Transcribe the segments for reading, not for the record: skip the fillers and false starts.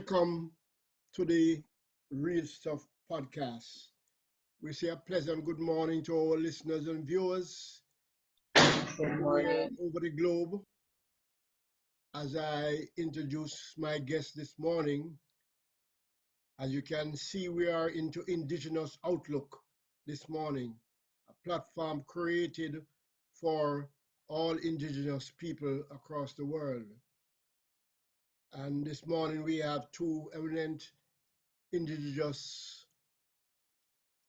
Welcome to the Real Stuff podcast. We say a pleasant good morning to our listeners and viewers Good everywhere morning. over the globe. As I introduce my guest this morning, as you can see, we are into Indigenous Outlook this morning, a platform created for all Indigenous people across the world. And this morning we have two eminent Indigenous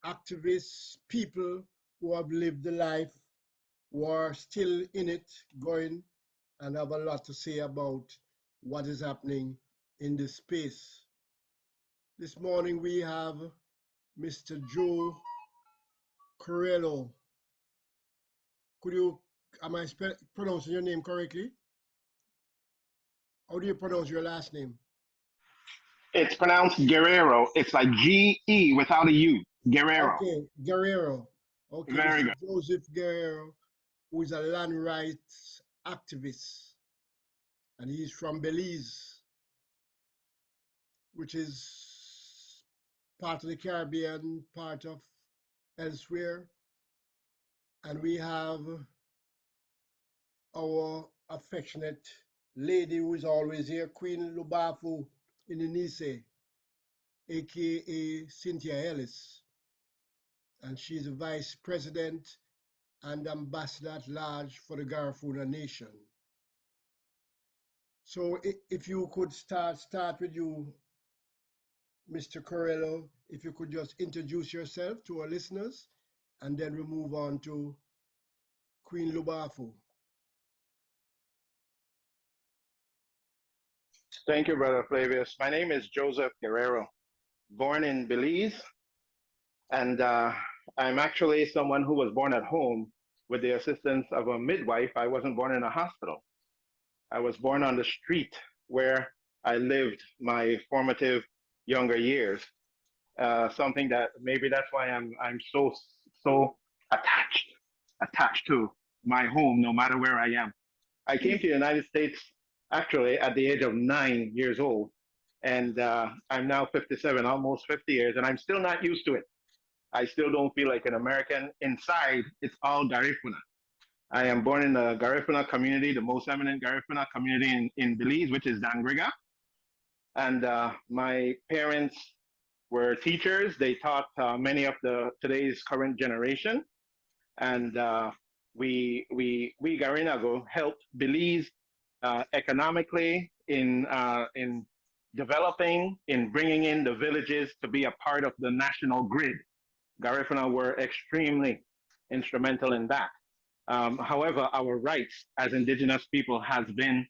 activists, people who have lived the life, who are still in it, going, and have a lot to say about what is happening in this space. This morning we have Mr. Joe Guerrero. Am I pronouncing your name correctly? How do you pronounce your last name? It's pronounced Guerrero. It's like G-E without a U. Guerrero. Okay, Guerrero. Okay, Very Mr. good. Joseph Guerrero, who is a land rights activist, and he's from Belize, which is part of the Caribbean, part of elsewhere. And we have our affectionate lady who is always here, Queen Lubafu Isieni, aka Cynthia Ellis. And she's the vice president and ambassador at large for the Garifuna Nation. So if you could start with you, Mr. Corello, if you could just introduce yourself to our listeners, and then we move on to Queen Lubafu. Thank you, Brother Flavius. My name is Joseph Guerrero, born in Belize, and I'm actually someone who was born at home with the assistance of a midwife. I wasn't born in a hospital. I was born on the street where I lived my formative younger years. Something that maybe that's why I'm so attached to my home, no matter where I am. I came to the United States actually at the age of 9 years old, and I'm now 57, almost 50 years, and I'm still not used to it. I still don't feel like an American. Inside, it's all Garifuna. I am born in the Garifuna community, the most eminent Garifuna community in Belize, which is Dangriga. And my parents were teachers. They taught many of the today's current generation. And we Garinago helped Belize economically in developing, in bringing in the villages to be a part of the national grid. Garifuna were extremely instrumental in that. However, our rights as indigenous people has been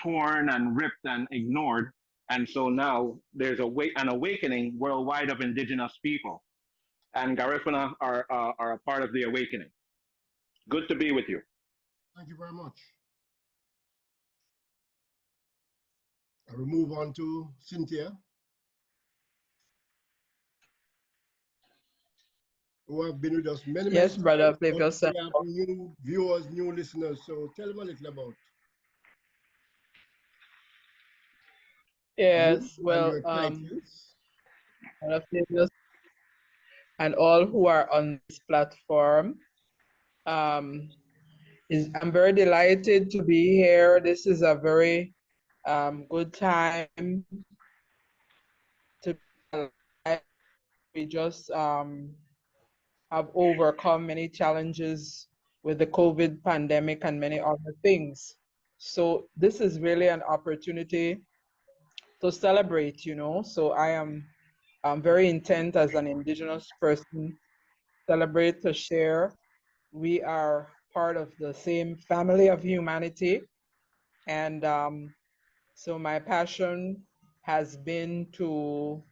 torn and ripped and ignored, and so now there's an awakening worldwide of indigenous people, and Garifuna are a part of the awakening. Good to be with you. Thank you very much. I will move on to Cynthia, who have been with us many Yes, times, Brother but Flavius. we have new viewers, new listeners. So tell them a little about you Yes, and well, your titles. Brother Flavius and all who are on this platform. Um, I'm very delighted to be here. This is a very good time to be alive. We just have overcome many challenges with the COVID pandemic and many other things. So this is really an opportunity to celebrate, you know. So I'm very intent as an Indigenous person, celebrate, to share. We are part of the same family of humanity. And so my passion has been to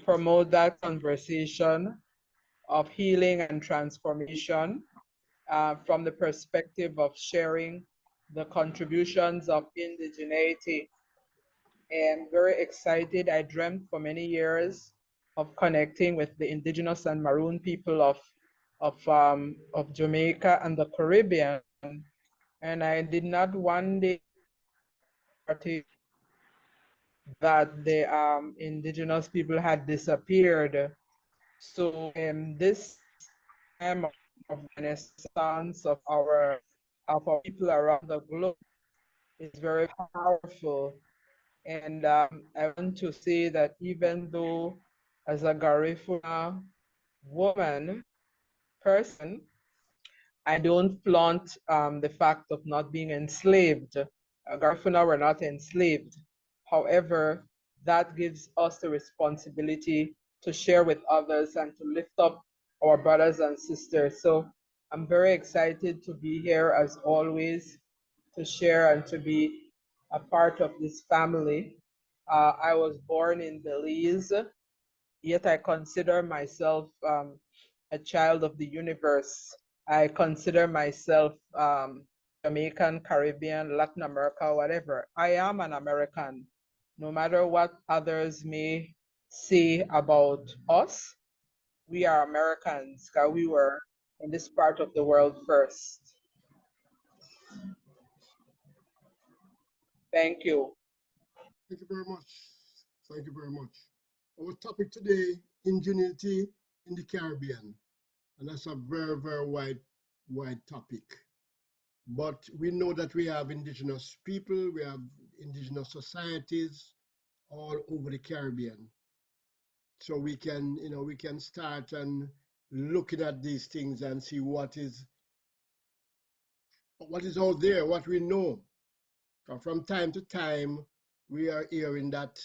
promote that conversation of healing and transformation from the perspective of sharing the contributions of indigeneity. And very excited. I dreamt for many years of connecting with the indigenous and maroon people of Jamaica and the Caribbean. And I did not one day party that the indigenous people had disappeared. So this time of renaissance of our people around the globe is very powerful. And I want to say that even though as a Garifuna woman, person, I don't flaunt the fact of not being enslaved. Garifuna were not enslaved. However, that gives us the responsibility to share with others and to lift up our brothers and sisters. So I'm very excited to be here as always, to share and to be a part of this family. I was born in Belize, yet I consider myself a child of the universe. I consider myself Jamaican, Caribbean, Latin America, whatever. I am an American, no matter what others may say about us. We are Americans because we were in this part of the world first. Thank you. Thank you very much. Thank you very much. Our topic today, indigeneity in the Caribbean. And that's a very, very wide topic. But we know that we have indigenous people, we have indigenous societies all over the Caribbean. So we can, we can start and looking at these things and see what is out there, what we know. From time to time, we are hearing that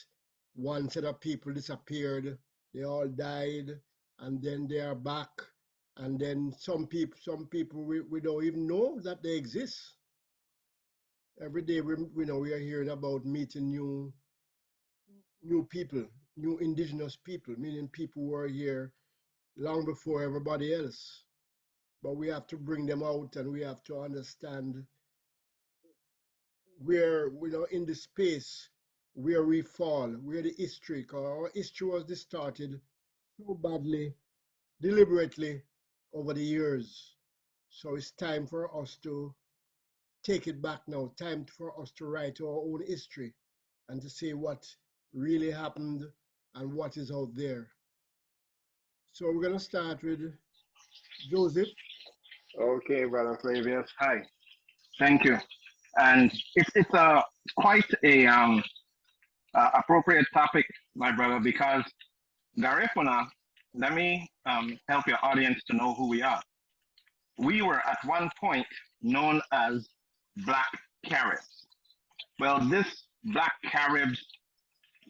one set of people disappeared, they all died, and then they are back. And then some people we don't even know that they exist. Every day we are hearing about meeting new people, new indigenous people, meaning people who are here long before everybody else. But we have to bring them out and we have to understand where, in the space where we fall, where the history, because our history was distorted so badly, deliberately over the years. So it's time for us to take it back now, time for us to write our own history and to say what really happened and what is out there. So we're going to start with Joseph. Okay, Brother Flavius. Hi. Thank you. And it's a quite a appropriate topic, my brother, because Garifuna, let me help your audience to know who we are. We were at one point known as Black Caribs. Well, this Black Caribs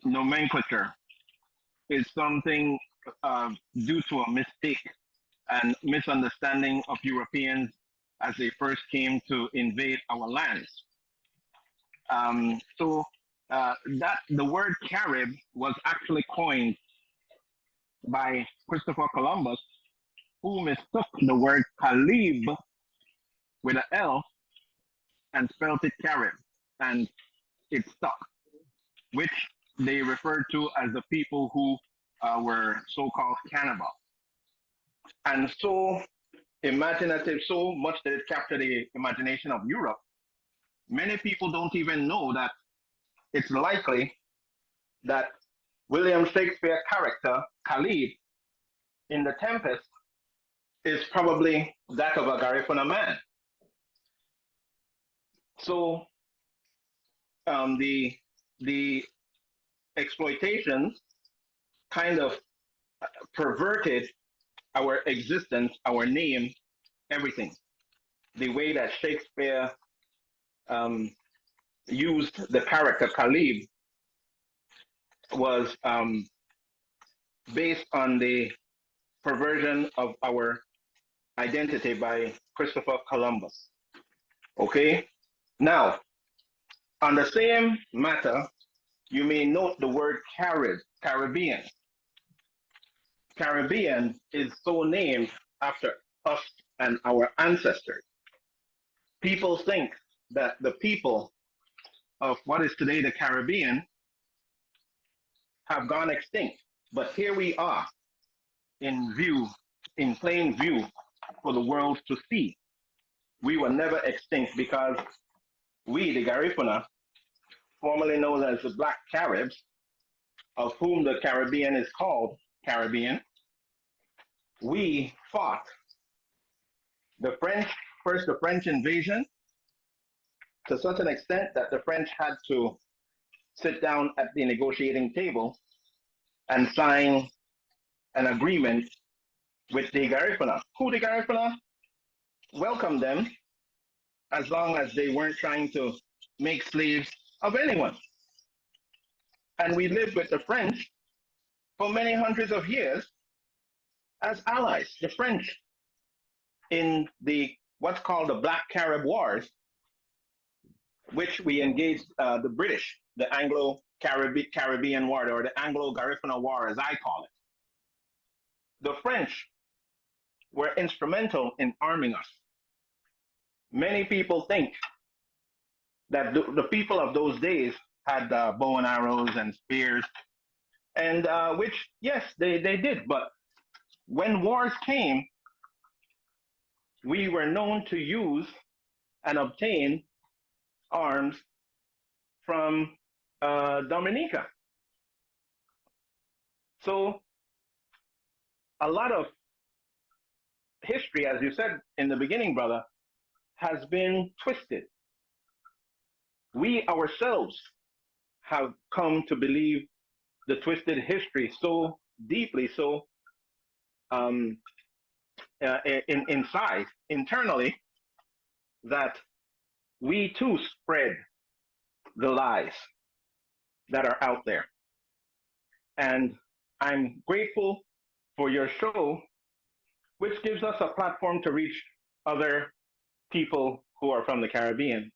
nomenclature is something due to a mistake and misunderstanding of Europeans as they first came to invade our lands. That the word Carib was actually coined by Christopher Columbus, who mistook the word Calib with an L and spelled it Carib, and it stuck, which they referred to as the people who were so-called cannibals. And so imaginative, so much that it captured the imagination of Europe, many people don't even know that it's likely that William Shakespeare character, Khalid, in The Tempest, is probably that of a Garifuna man. So the exploitation kind of perverted our existence, our name, everything. The way that Shakespeare used the character Khalid was based on the perversion of our identity by Christopher Columbus. Okay? Now, on the same matter, you may note the word Caribbean. Caribbean is so named after us and our ancestors. People think that the people of what is today the Caribbean have gone extinct. But here we are in view, in plain view for the world to see. We were never extinct because we, the Garifuna, formerly known as the Black Caribs, of whom the Caribbean is called Caribbean, we fought the French, first the French invasion, to such an extent that the French had to sit down at the negotiating table and sign an agreement with the Garifuna, who the Garifuna welcomed them as long as they weren't trying to make slaves of anyone. And we lived with the French for many hundreds of years as allies. The French in the what's called the Black Carib Wars, which we engaged the British, the Anglo-Caribbean War, or the Anglo-Garifuna War, as I call it. The French were instrumental in arming us. Many people think that the people of those days had bow and arrows and spears, and which, yes, they did. But when wars came, we were known to use and obtain arms from Dominica. So a lot of history, as you said in the beginning, brother, has been twisted. We ourselves have come to believe the twisted history so deeply, so inside, internally, that we too spread the lies that are out there. And I'm grateful for your show, which gives us a platform to reach other people who are from the Caribbean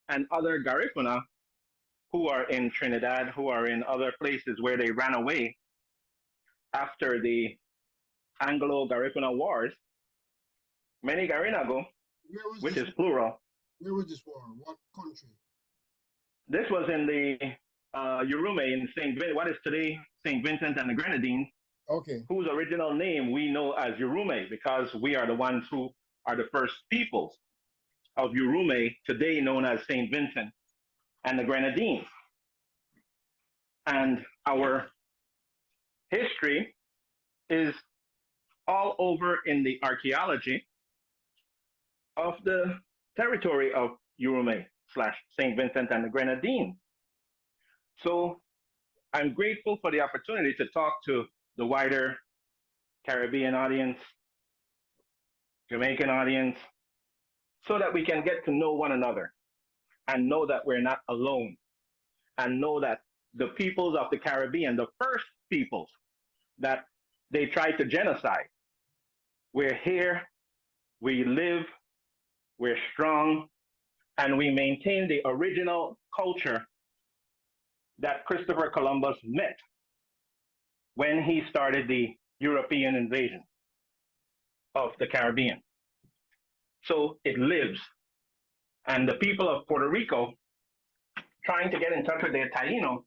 and other Garifuna who are in Trinidad, who are in other places where they ran away after the Anglo-Garifuna Wars. Many Garinago, which is plural. Where was this war? What country? This was in the Urume in what is today St. Vincent and the Grenadines, Okay. whose original name we know as Urume because we are the ones who are the first peoples of Urume, today known as St. Vincent and the Grenadines. And our history is all over in the archaeology of the territory of Urume / St. Vincent and the Grenadines. So I'm grateful for the opportunity to talk to the wider Caribbean audience, Jamaican audience, so that we can get to know one another and know that we're not alone, and know that the peoples of the Caribbean, the first peoples that they tried to genocide, we're here, we live, we're strong, and we maintain the original culture that Christopher Columbus met when he started the European invasion of the Caribbean. So it lives. And the people of Puerto Rico trying to get in touch with their Taino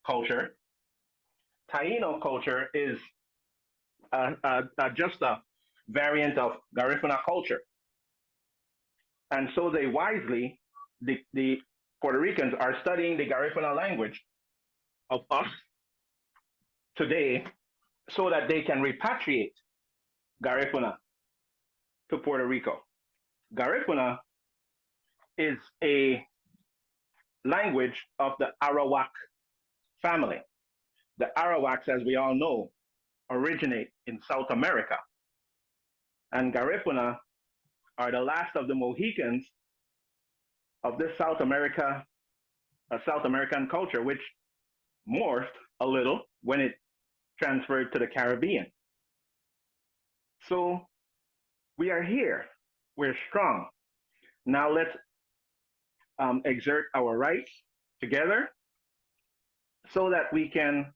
culture. Taino culture is just a variant of Garifuna culture. And so they wisely, the Puerto Ricans are studying the Garifuna language of us today so that they can repatriate Garifuna to Puerto Rico. Garifuna is a language of the Arawak family. The Arawaks, as we all know, originate in South America. And Garifuna are the last of the Mohicans of this South American culture, which morphed a little when it transferred to the Caribbean. So we are here. We're strong. Now let's exert our rights together so that we can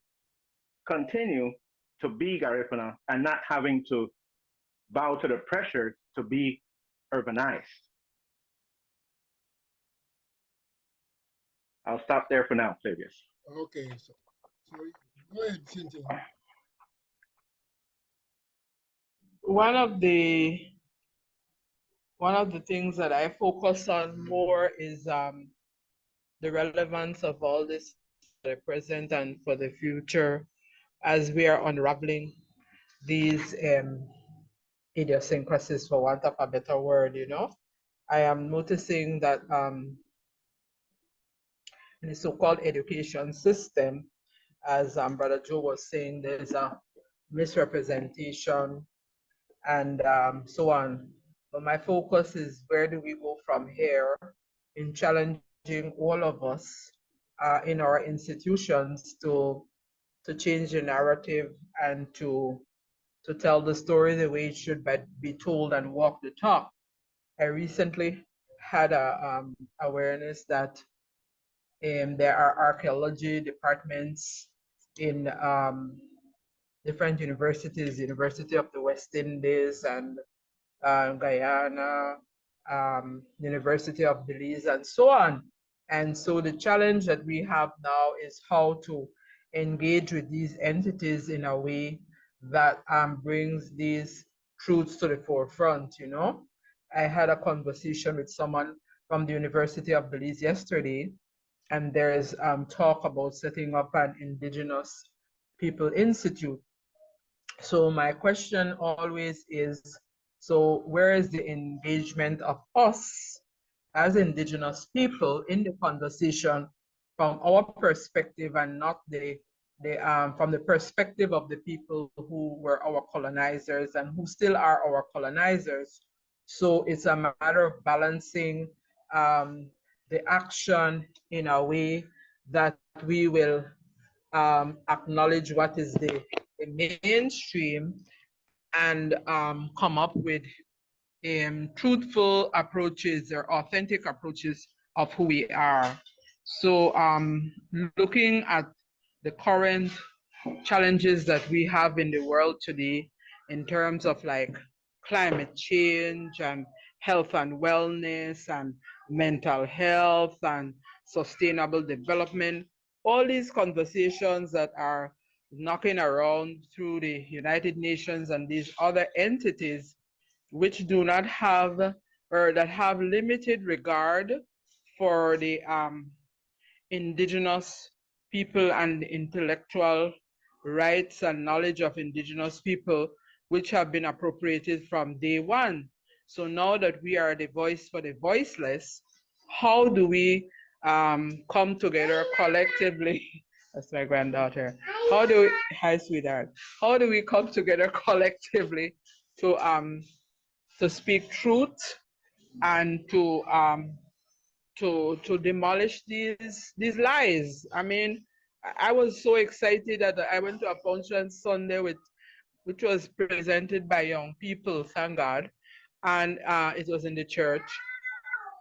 continue to be Garifuna and not having to bow to the pressure to be urbanized. I'll stop there for now, Flavius. Okay, so go ahead, Cynthia. One of the things that I focus on more is the relevance of all this for the present and for the future as we are unraveling these idiosyncrasies, for want of a better word, you know. I am noticing that in the so-called education system, as Brother Joe was saying, there's a misrepresentation and so on. But my focus is where do we go from here in challenging all of us in our institutions to change the narrative and to tell the story the way it should be told and walk the talk. I recently had a awareness that there are archaeology departments in different universities, University of the West Indies and Guyana, University of Belize, and so on. And so the challenge that we have now is how to engage with these entities in a way that brings these truths to the forefront, you know. I had a conversation with someone from the University of Belize yesterday, and there is talk about setting up an Indigenous People Institute. So my question always is, so where is the engagement of us as Indigenous people in the conversation from our perspective and not from the perspective of the people who were our colonizers and who still are our colonizers. So it's a matter of balancing the action in a way that we will acknowledge what is the mainstream and come up with truthful approaches or authentic approaches of who we are. So looking at the current challenges that we have in the world today in terms of like climate change and health and wellness and mental health and sustainable development, all these conversations that are knocking around through the United Nations and these other entities which do not have or that have limited regard for the indigenous people and intellectual rights and knowledge of indigenous people, which have been appropriated from day one. So now that we are the voice for the voiceless, how do we come together collectively? That's my granddaughter. Hi sweetheart. How do we come together collectively to speak truth and to demolish these lies? I mean, I was so excited that I went to a function Sunday which was presented by young people, thank God, and it was in the church,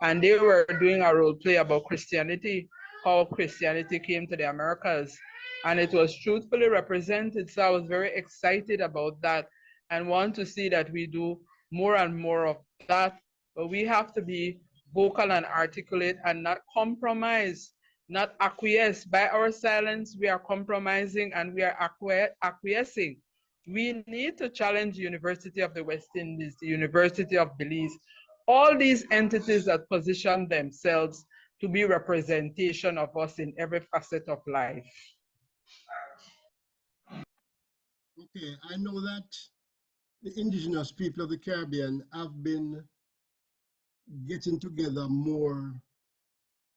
and they were doing a role play about Christianity, how Christianity came to the Americas, and it was truthfully represented. So I was very excited about that and want to see that we do more and more of that. But we have to be vocal and articulate and not compromise, not acquiesce. By our silence, we are compromising and we are acquiescing. We need to challenge the University of the West Indies, the University of Belize, all these entities that position themselves to be representation of us in every facet of life. Okay, I know that the indigenous people of the Caribbean have been getting together more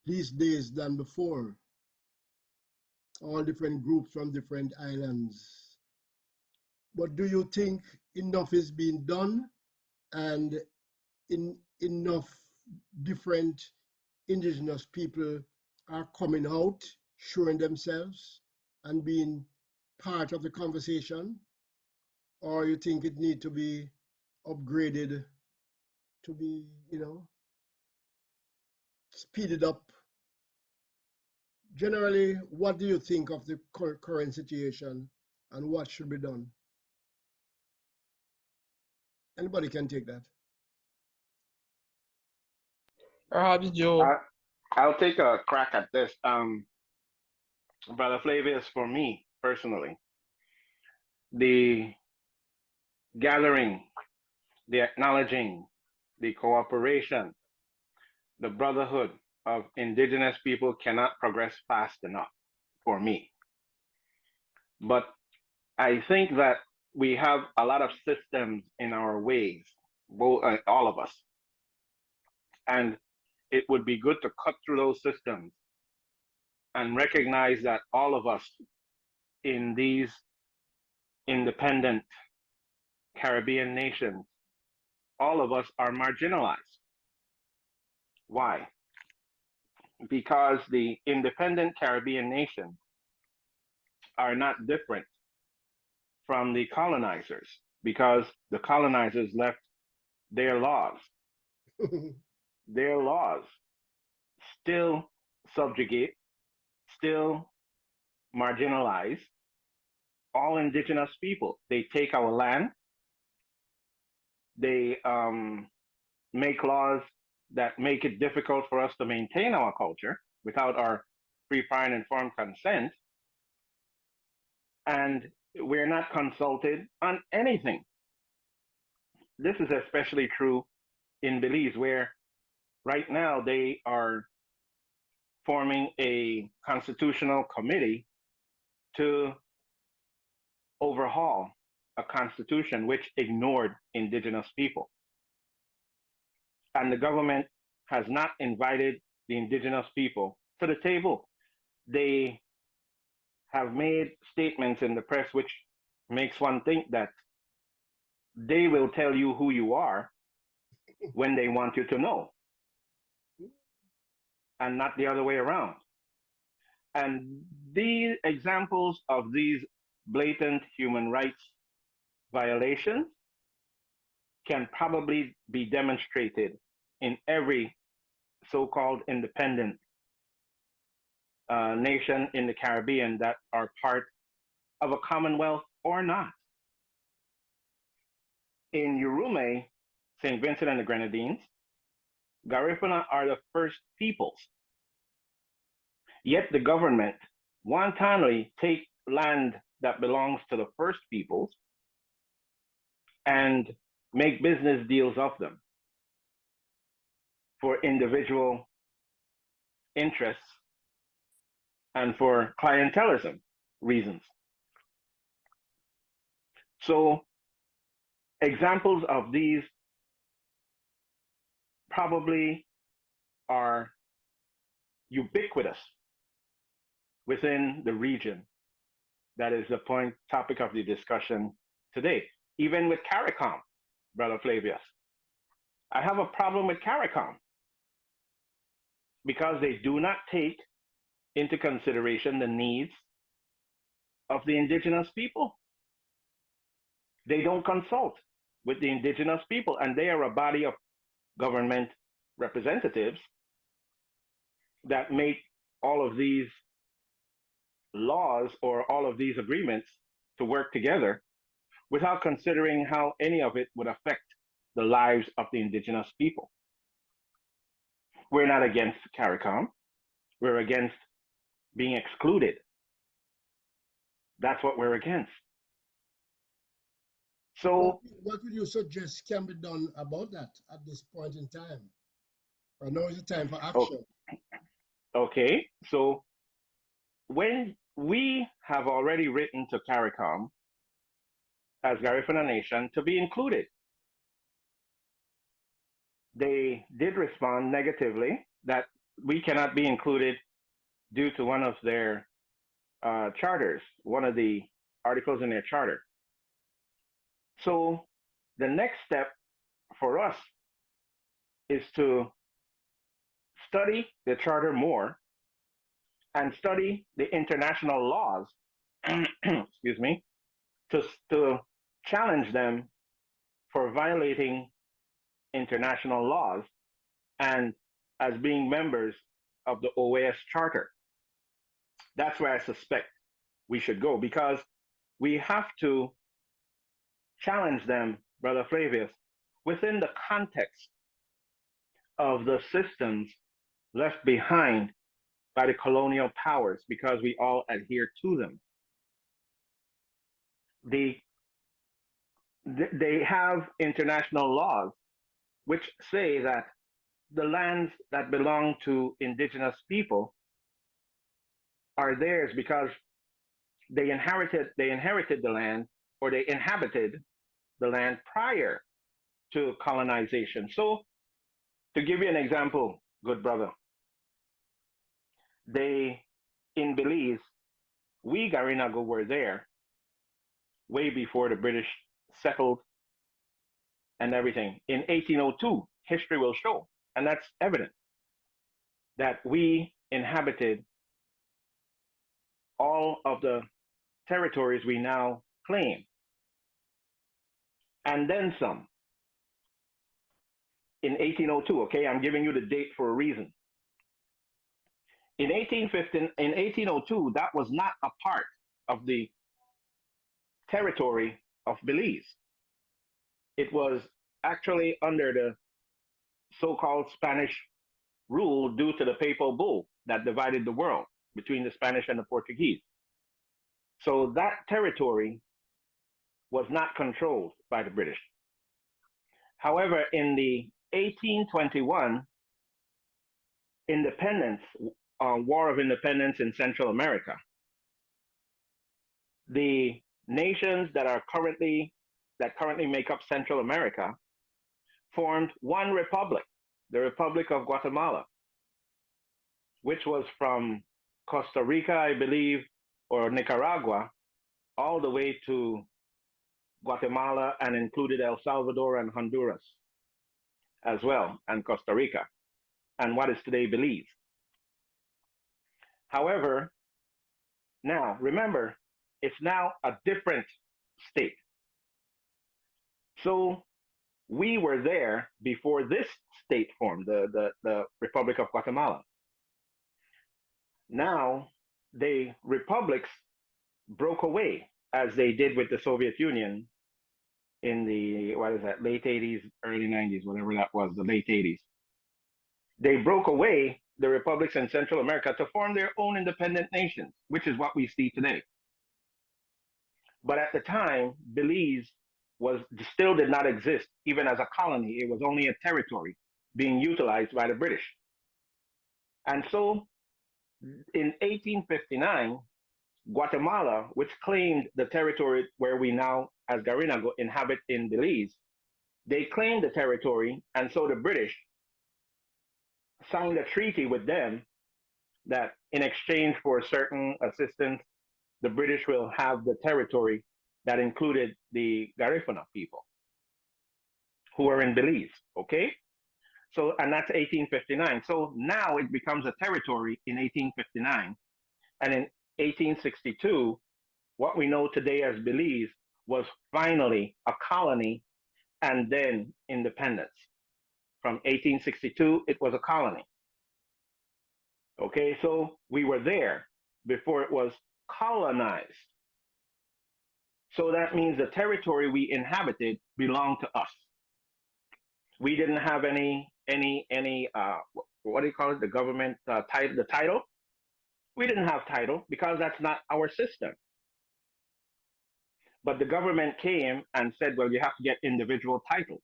these days than before. All different groups from different islands. But do you think enough is being done and enough different indigenous people are coming out, showing themselves and being part of the conversation? Or you think it need to be upgraded to be, speeded up? Generally, what do you think of the current situation and what should be done? Anybody can take that. Perhaps Joe. I'll take a crack at this. Brother Flavius, for me personally, the gathering, the acknowledging, the cooperation, the brotherhood, of indigenous people cannot progress fast enough for me. But I think that we have a lot of systems in our ways, both all of us, and it would be good to cut through those systems and recognize that all of us in these independent Caribbean nations, all of us are marginalized. Why? Because the independent Caribbean nations are not different from the colonizers, because the colonizers left their laws. Their laws still subjugate, still marginalize all indigenous people. They take our land, they make laws that make it difficult for us to maintain our culture without our free, prior, and informed consent. And we're not consulted on anything. This is especially true in Belize, where right now they are forming a constitutional committee to overhaul a constitution which ignored indigenous people. And the government has not invited the indigenous people to the table. They have made statements in the press which makes one think that they will tell you who you are when they want you to know, and not the other way around. And these examples of these blatant human rights violations can probably be demonstrated in every so-called independent nation in the Caribbean that are part of a commonwealth or not. In Urume, St. Vincent and the Grenadines, Garifuna are the first peoples. Yet the government wantonly take land that belongs to the first peoples and make business deals of them for individual interests and for clientelism reasons. So examples of these probably are ubiquitous within the region. That is the topic of the discussion today. Even with CARICOM, Brother Flavius, I have a problem with CARICOM because they do not take into consideration the needs of the indigenous people. They don't consult with the indigenous people, and they are a body of government representatives that make all of these laws or all of these agreements to work together without considering how any of it would affect the lives of the indigenous people. We're not against CARICOM. We're against being excluded. That's what we're against. So what would you suggest can be done about that at this point in time? Or now is the time for action. Okay, so when we have already written to CARICOM as Garifuna Nation to be included, they did respond negatively that we cannot be included due to one of their charters, one of the articles in their charter. So the next step for us is to study the charter more and study the international laws, excuse me, to challenge them for violating international laws and as being members of the OAS Charter. That's where I suspect we should go, because we have to challenge them, Brother Flavius, within the context of the systems left behind by the colonial powers, because we all adhere to them. They have international laws which say that the lands that belong to indigenous people are theirs because they inherited the land, or they inhabited the land prior to colonization. So to give you an example, good brother, they in Belize, we Garinago were there way before the British settled and everything. In 1802, history will show, and that's evident, that we inhabited all of the territories we now claim, and then some. In 1802, okay, I'm giving you the date for a reason. In 1815, in 1802, that was not a part of the territory of Belize. It was actually under the so-called Spanish rule due to the papal bull that divided the world between the Spanish and the Portuguese. So that territory was not controlled by the British. However, in the 1821 independence, War of Independence in Central America, the nations that currently make up Central America formed one republic, the Republic of Guatemala, which was from Costa Rica, I believe, or Nicaragua, all the way to Guatemala, and included El Salvador and Honduras as well, and Costa Rica, and what is today Belize. However, now remember, it's now a different state. So we were there before this state formed, the Republic of Guatemala. Now, the republics broke away, as they did with the Soviet Union in the, late 80s, early 90s, whatever that was, the late 80s. They broke away, the republics in Central America, to form their own independent nations, which is what we see today. But at the time, Belize still did not exist, even as a colony. It was only a territory being utilized by the British. And so in 1859, Guatemala, which claimed the territory where we now, as Garinago, inhabit in Belize, they claimed the territory, and so the British signed a treaty with them that in exchange for certain assistance, the British will have the territory that included the Garifuna people who are in Belize, okay? So, and that's 1859. So now it becomes a territory in 1859. And in 1862, what we know today as Belize was finally a colony and then independence. From 1862, it was a colony. Okay, so we were there before it was colonized. So that means the territory we inhabited belonged to us. We didn't have any what do you call it? The government title, the title. We didn't have title because that's not our system. But the government came and said, well, you have to get individual titles.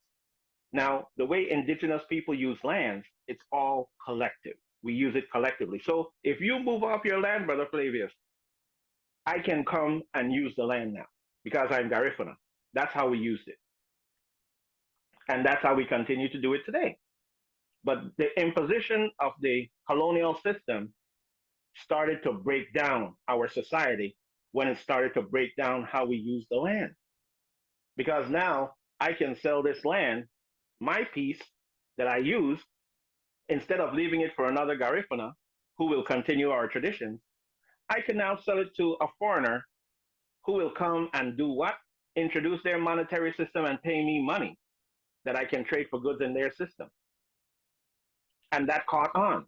Now, the way indigenous people use lands, it's all collective. We use it collectively. So if you move off your land, Brother Flavius, I can come and use the land now because I'm Garifuna. That's how we used it. And that's how we continue to do it today. But the imposition of the colonial system started to break down our society when it started to break down how we use the land. Because now I can sell this land, my piece that I use, instead of leaving it for another Garifuna who will continue our traditions, I can now sell it to a foreigner who will come and do what? Introduce their monetary system and pay me money that I can trade for goods in their system. And that caught on.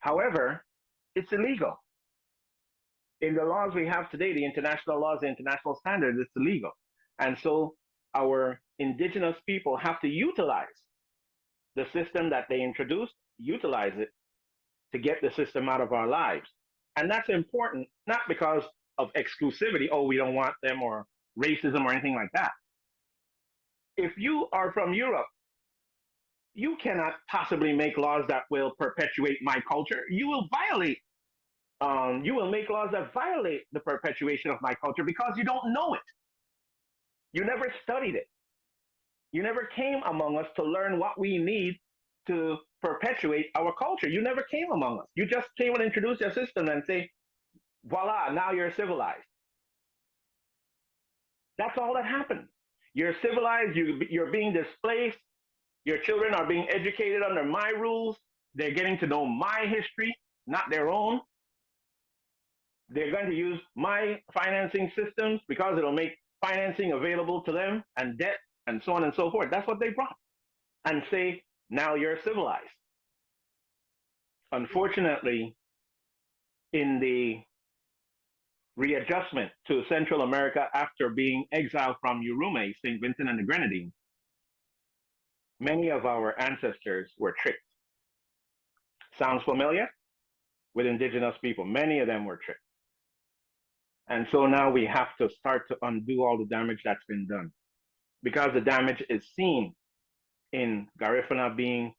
However, it's illegal. In the laws we have today, the international laws, the international standards, it's illegal. And so our indigenous people have to utilize the system that they introduced, utilize it to get the system out of our lives. And that's important, not because of exclusivity, oh, we don't want them, or racism or anything like that. If you are from Europe You cannot possibly make laws that will perpetuate my culture. You will make laws that violate the perpetuation of my culture because you don't know it. You never studied it. You never came among us to learn what we need to perpetuate our culture. You never came among us. You just came and introduced your system and say, voila, now you're civilized. That's all that happened. You're civilized, you're being displaced, your children are being educated under my rules, they're getting to know my history, not their own. They're going to use my financing systems because it'll make financing available to them and debt and so on and so forth. That's what they brought. And say, now you're civilized. Unfortunately, in the readjustment to Central America after being exiled from Urume, St. Vincent and the Grenadines, many of our ancestors were tricked. Sounds familiar? With indigenous people, many of them were tricked. And so now we have to start to undo all the damage that's been done. Because the damage is seen in Garifuna being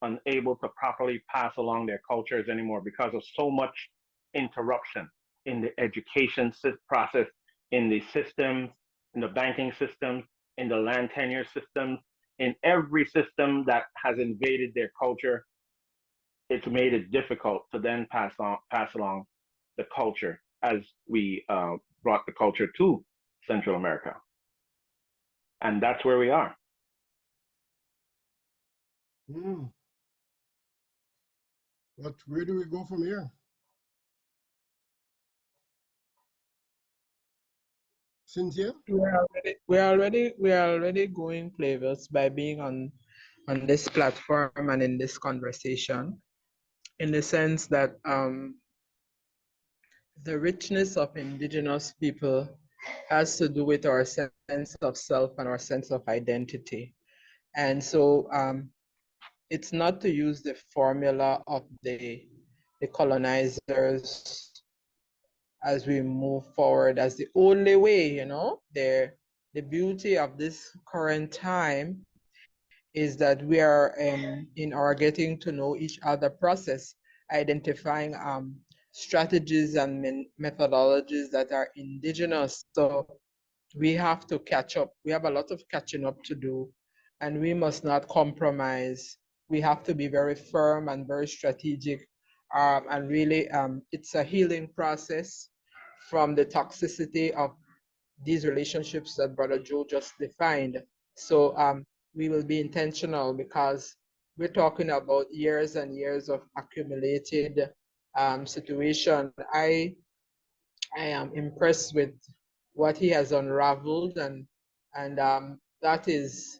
unable to properly pass along their cultures anymore because of so much interruption in the education process, in the systems, in the banking systems, in the land tenure systems, in every system that has invaded their culture. It's made it difficult to then pass along the culture as we brought the culture to Central America. And that's where we are. But where do we go from here? Cynthia? We are already going flavors by being on this platform and in this conversation, in the sense that the richness of indigenous people has to do with our sense of self and our sense of identity. And so it's not to use the formula of the colonizers as we move forward as the only way, the beauty of this current time is that we are in our getting to know each other process, identifying strategies and methodologies that are indigenous. So we have to catch up. We have a lot of catching up to do, and we must not compromise. We have to be very firm and very strategic, and really it's a healing process from the toxicity of these relationships that Brother Joe just defined. So we will be intentional because we're talking about years and years of accumulated situation. I am impressed with what he has unraveled, and that is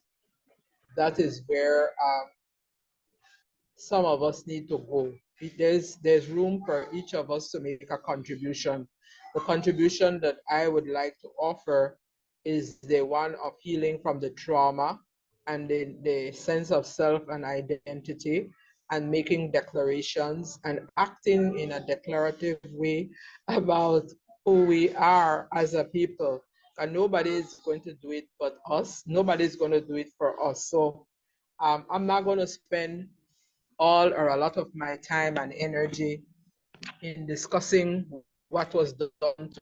where some of us need to go. There's room for each of us to make a contribution. The contribution that I would like to offer is the one of healing from the trauma and the sense of self and identity, and making declarations and acting in a declarative way about who we are as a people. And nobody is going to do it but us. Nobody's going to do it for us. So I'm not going to spend all or a lot of my time and energy in discussing what was done,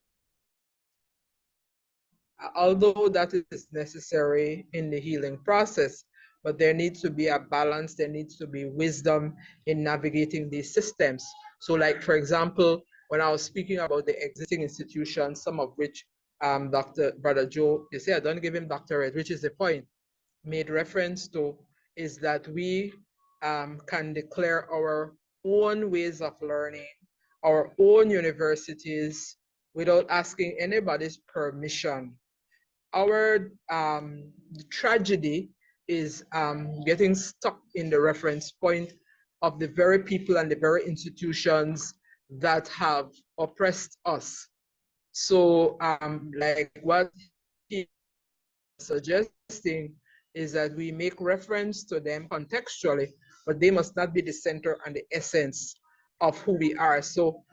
although that is necessary in the healing process. But there needs to be a balance, there needs to be wisdom in navigating these systems. So like, for example, when I was speaking about the existing institutions, some of which Brother Joe, you say I don't give him doctorate, which is the point, made reference to, is that we can declare our own ways of learning, our own universities, without asking anybody's permission. Our tragedy is getting stuck in the reference point of the very people and the very institutions that have oppressed us. So like what he suggesting is that we make reference to them contextually, but they must not be the center and the essence of who we are. So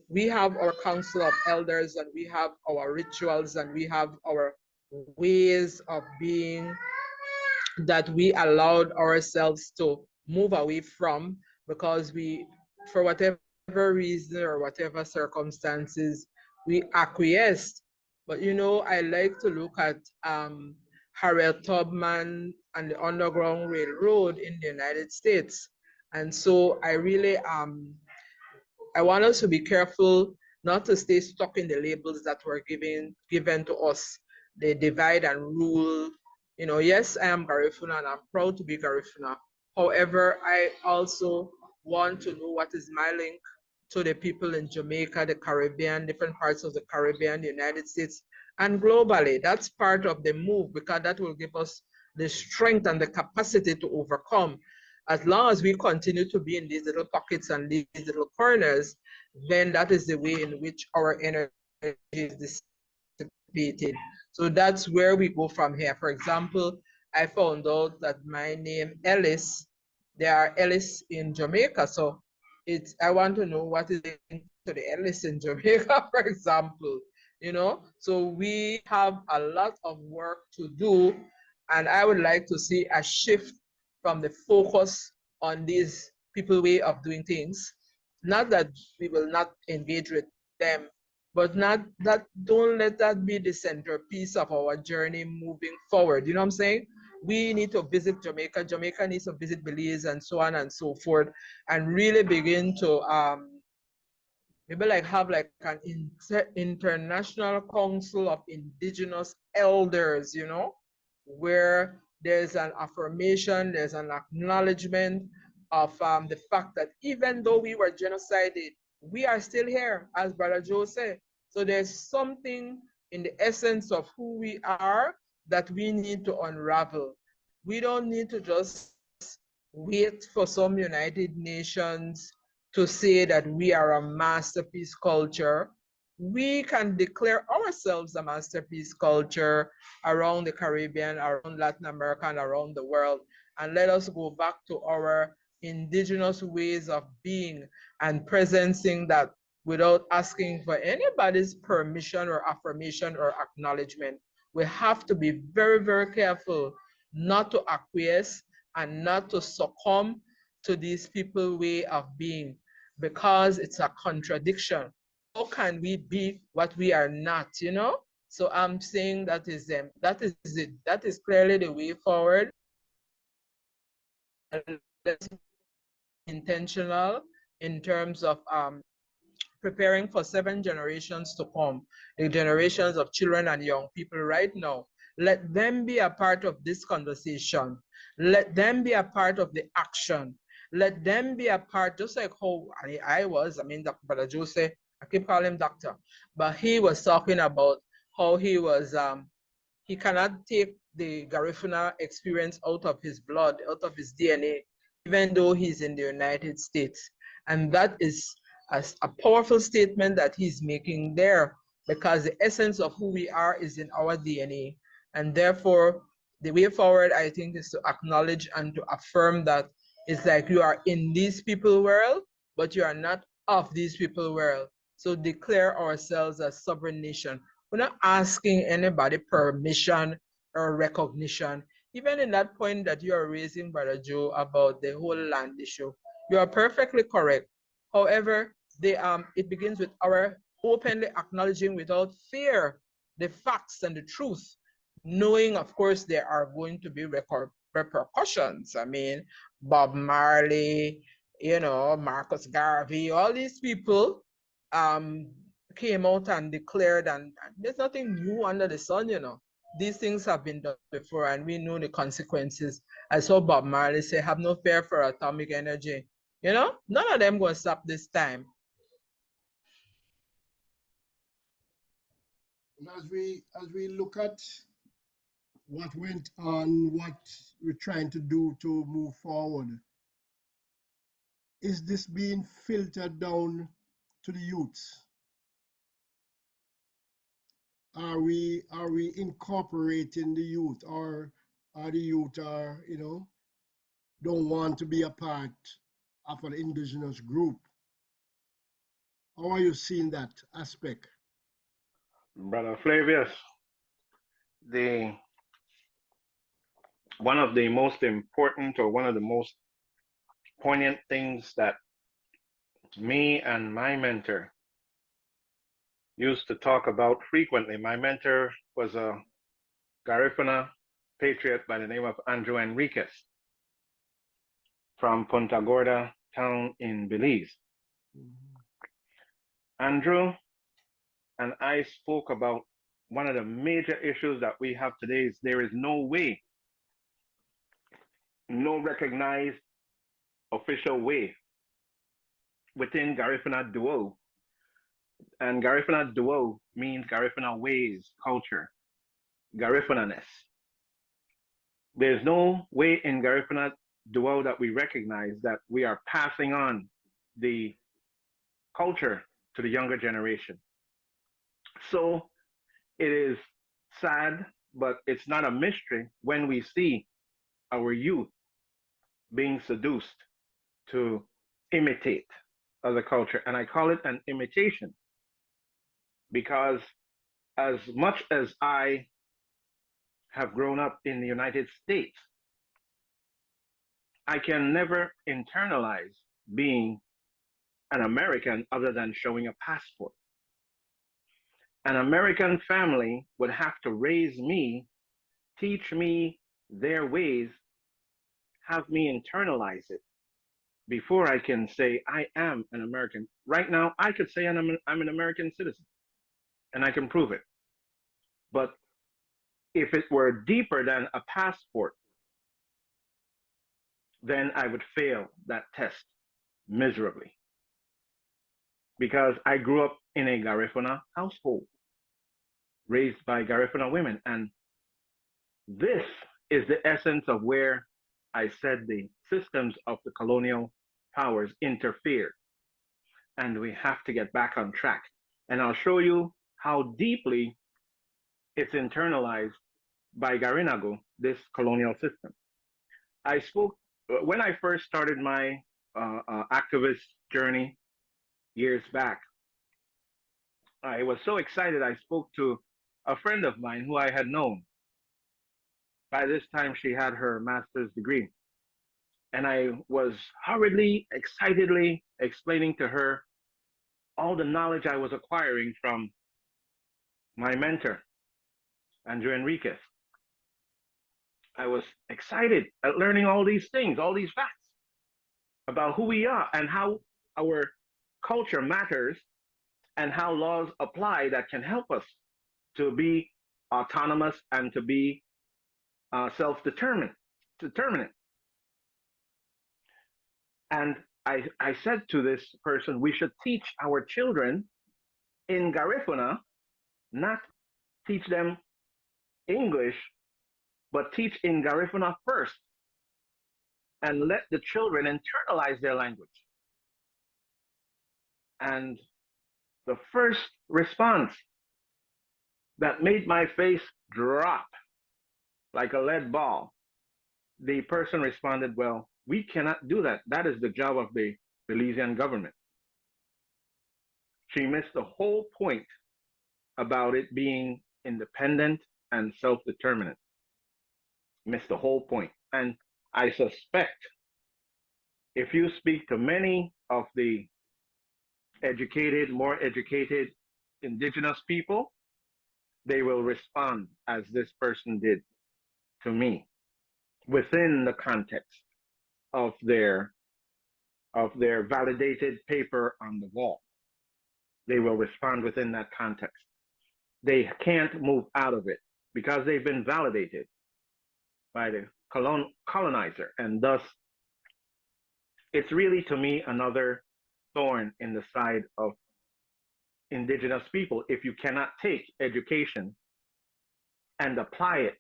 we have our council of elders, and we have our rituals, and we have our ways of being that we allowed ourselves to move away from because we, for whatever reason or whatever circumstances, we acquiesced. But you know, I like to look at Harriet Tubman and the Underground Railroad in the United States. And so I really I want us to be careful not to stay stuck in the labels that were given to us. They divide and rule. You know, yes, I am Garifuna and I'm proud to be Garifuna. However, I also want to know what is my link to the people in Jamaica, the Caribbean, different parts of the Caribbean, the United States, and globally. That's part of the move because that will give us the strength and the capacity to overcome. As long as we continue to be in these little pockets and these little corners, then that is the way in which our energy is dissipated. So that's where we go from here. For example, I found out that my name Ellis, there are Ellis in Jamaica. So it's I want to know what is linked to the Ellis in Jamaica, for example. You know, so we have a lot of work to do, and I would like to see a shift from the focus on these people way of doing things. Not that we will not engage with them, but not that don't let that be the centerpiece of our journey moving forward. You know what I'm saying? We need to visit Jamaica. Jamaica needs to visit Belize and so on and so forth, and really begin to maybe like have like an international council of indigenous elders, you know, where there's an affirmation, there's an acknowledgement of the fact that even though we were genocided, we are still here, as Brother Joe said. So there's something in the essence of who we are that we need to unravel. We don't need to just wait for some United Nations to say that we are a masterpiece culture. We can declare ourselves a masterpiece culture around the Caribbean, around Latin America, and around the world. And let us go back to our indigenous ways of being and presencing that without asking for anybody's permission or affirmation or acknowledgement. We have to be very, very careful not to acquiesce and not to succumb to these people way of being because it's a contradiction. How can we be what we are not, you know? So I'm saying that is that is it. That is clearly the way forward. And let's be intentional in terms of preparing for 7 generations to come, the generations of children and young people right now. Let them be a part of this conversation. Let them be a part of the action. Let them be a part, just like how I was. I mean, Brother Jose, I keep calling him doctor, but he was talking about how he was, he cannot take the Garifuna experience out of his blood, out of his DNA, even though he's in the United States. And that is a powerful statement that he's making there because the essence of who we are is in our DNA. And therefore, the way forward, I think, is to acknowledge and to affirm that it's like you are in these people world, but you are not of these people world. So declare ourselves as sovereign nation. We're not asking anybody permission or recognition. Even in that point that you are raising, Brother Joe, about the whole land issue, you are perfectly correct. However, it begins with our openly acknowledging without fear the facts and the truth, knowing, of course, there are going to be repercussions. I mean, Bob Marley, you know, Marcus Garvey, all these people um, came out and declared, and there's nothing new under the sun, you know. These things have been done before, and we know the consequences. I saw Bob Marley say, have no fear for atomic energy. You know, none of them going to stop this time. As we look at what went on, what we're trying to do to move forward, is this being filtered down to the youths? Are we incorporating the youth, or are the youth don't want to be a part of an indigenous group? How are you seeing that aspect? Brother Flavius, the one of the most important or one of the most poignant things that me and my mentor used to talk about frequently. My mentor was a Garifuna patriot by the name of Andrew Enriquez from Punta Gorda town in Belize. Andrew and I spoke about one of the major issues that we have today is there is no way, no recognized official way within Garifuna Duo. And Garifuna Duo means Garifuna ways, culture, Garifuna-ness. There's no way in Garifuna Duo that we recognize that we are passing on the culture to the younger generation. So it is sad, but it's not a mystery when we see our youth being seduced to imitate other culture. And I call it an imitation because as much as I have grown up in the United States, I can never internalize being an American other than showing a passport. An American family would have to raise me, teach me their ways, have me internalize it before I can say I am an American. Right now, I could say I'm an American citizen, and I can prove it. But if it were deeper than a passport, then I would fail that test miserably. Because I grew up in a Garifuna household, raised by Garifuna women. And this is the essence of where I said the systems of the colonial powers interfered. And we have to get back on track. And I'll show you how deeply it's internalized by Garinagu, this colonial system. I spoke, when I first started my activist journey years back, I was so excited. I spoke to a friend of mine who I had known. By this time, she had her master's degree. And I was hurriedly, excitedly explaining to her all the knowledge I was acquiring from my mentor, Andrew Enriquez. I was excited at learning all these things, all these facts about who we are and how our culture matters and how laws apply that can help us to be autonomous and to be self-determined. And I said to this person, we should teach our children in Garifuna, not teach them English, but teach in Garifuna first and let the children internalize their language. And the first response that made my face drop like a lead ball, the person responded, well, we cannot do that. That is the job of the Belizean government. She missed the whole point about it being independent and self-determinant. Missed the whole point. And I suspect if you speak to many of the educated, more educated indigenous people, they will respond as this person did to me within the context of their validated paper on the wall. They will respond within that context. They can't move out of it because they've been validated by the colonizer. And thus, it's really, to me, another thorn in the side of indigenous people if you cannot take education and apply it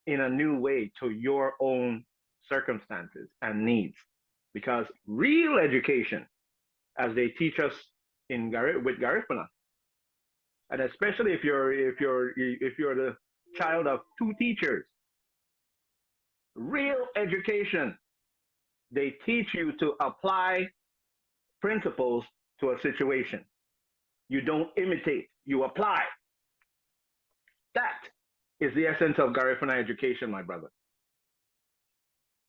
in a new way to your own circumstances and needs. Because real education, as they teach us with Garifuna, and especially if you're the child of two teachers, real education, they teach you to apply principles to a situation. You don't imitate, you apply. That is the essence of Garifuna education, my brother.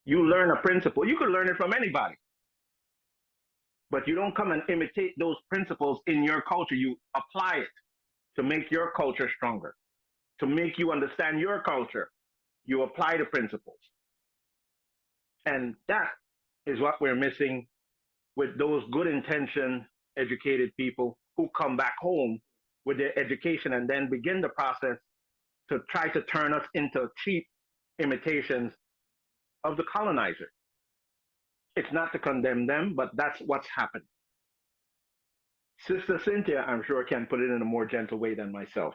You learn a principle. You can learn it from anybody, but you don't come and imitate those principles in your culture. You apply it to make your culture stronger, to make you understand your culture. You apply the principles. And that is what we're missing with those good intentioned, educated people who come back home with their education and then begin the process to try to turn us into cheap imitations of the colonizer. It's not to condemn them, but that's what's happened. Sister Cynthia, I'm sure, can put it in a more gentle way than myself.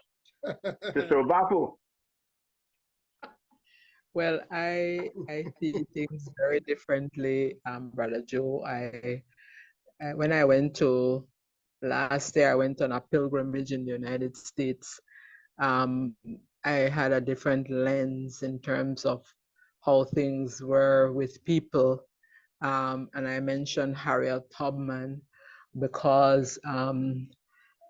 Sister Lubafu. Well, I see things very differently, Brother Joe. When I went to last year, I went on a pilgrimage in the United States. Um, I had a different lens in terms of how things were with people. And I mentioned Harriet Tubman because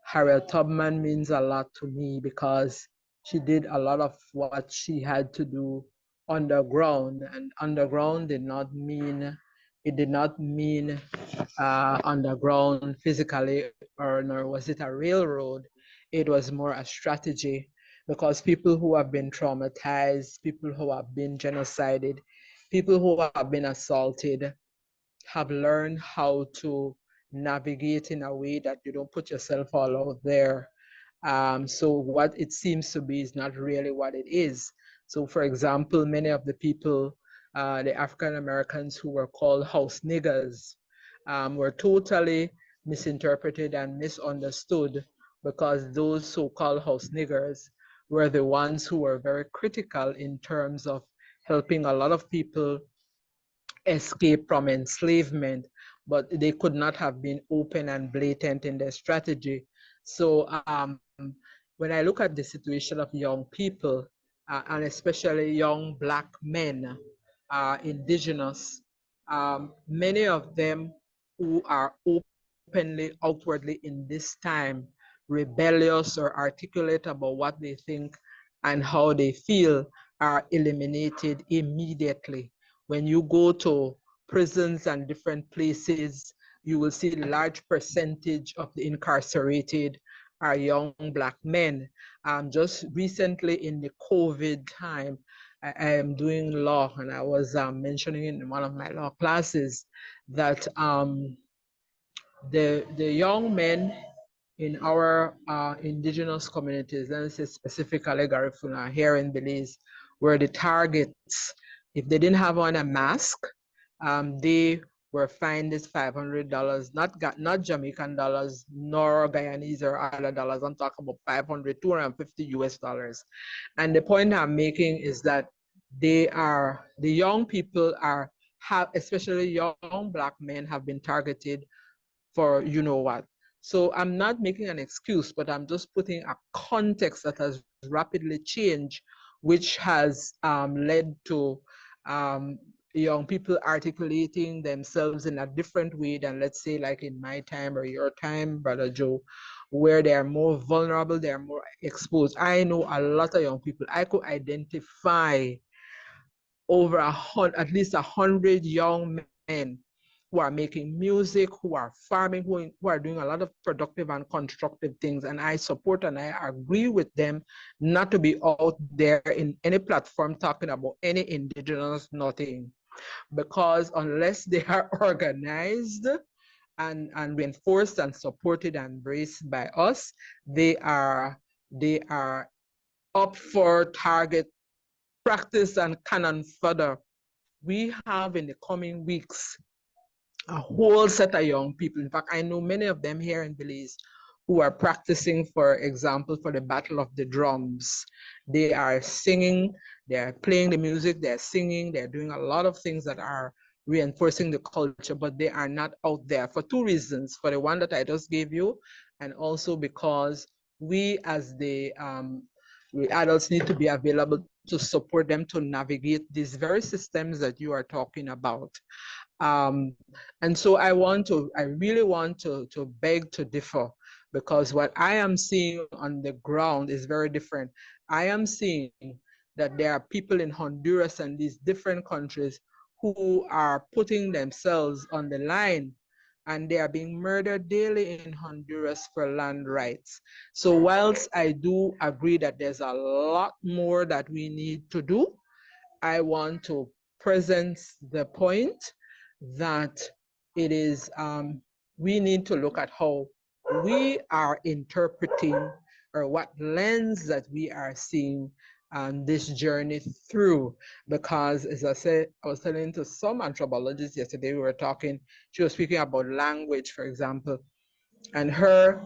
Harriet Tubman means a lot to me because she did a lot of what she had to do underground, and underground did not mean underground physically, or nor was it a railroad. It was more a strategy, because people who have been traumatized, people who have been genocided, people who have been assaulted have learned how to navigate in a way that you don't put yourself all out there. So what it seems to be is not really what it is. So for example, many of the people, the African Americans who were called house niggers, were totally misinterpreted and misunderstood, because those so-called house niggers were the ones who were very critical in terms of helping a lot of people escape from enslavement, but they could not have been open and blatant in their strategy. So when I look at the situation of young people, and especially young Black men, indigenous, many of them who are openly, outwardly in this time, rebellious or articulate about what they think and how they feel, are eliminated immediately. When you go to prisons and different places, you will see a large percentage of the incarcerated are young Black men. Just recently in the COVID time, I am doing law, and I was mentioning in one of my law classes that the young men in our indigenous communities, let me say specifically Garifuna here in Belize, were the targets. If they didn't have on a mask, they were fined this $500, not Jamaican dollars, nor Guyanese or other dollars. I'm talking about 500, 250 US dollars. And the point I'm making is that the young people especially young Black men, have been targeted for you know what. So I'm not making an excuse, but I'm just putting a context that has rapidly changed, which has led to young people articulating themselves in a different way than, let's say, like in my time or your time, Brother Joe, where they are more vulnerable, they are more exposed. I know a lot of young people. I could identify over at least 100 young men who are making music, who are farming, who are doing a lot of productive and constructive things. And I support and I agree with them not to be out there in any platform talking about any indigenous nothing. Because unless they are organized and reinforced and supported and embraced by us, they are up for target practice and cannon fodder. We have in the coming weeks a whole set of young people. In fact, I know many of them here in Belize who are practicing, for example, for the Battle of the Drums. They are singing, they're playing the music, they're singing, they're doing a lot of things that are reinforcing the culture, but they are not out there for two reasons. For the one that I just gave you, and also because we as we adults need to be available to support them to navigate these very systems that you are talking about. And so I really want to beg to differ, because what I am seeing on the ground is very different. I am seeing that there are people in Honduras and these different countries who are putting themselves on the line, and they are being murdered daily in Honduras for land rights. So whilst I do agree that there's a lot more that we need to do, I want to present the point that it is, we need to look at how we are interpreting, or what lens that we are seeing this journey through. Because as I said, I was telling to some anthropologists yesterday, we were talking, she was speaking about language, for example, and her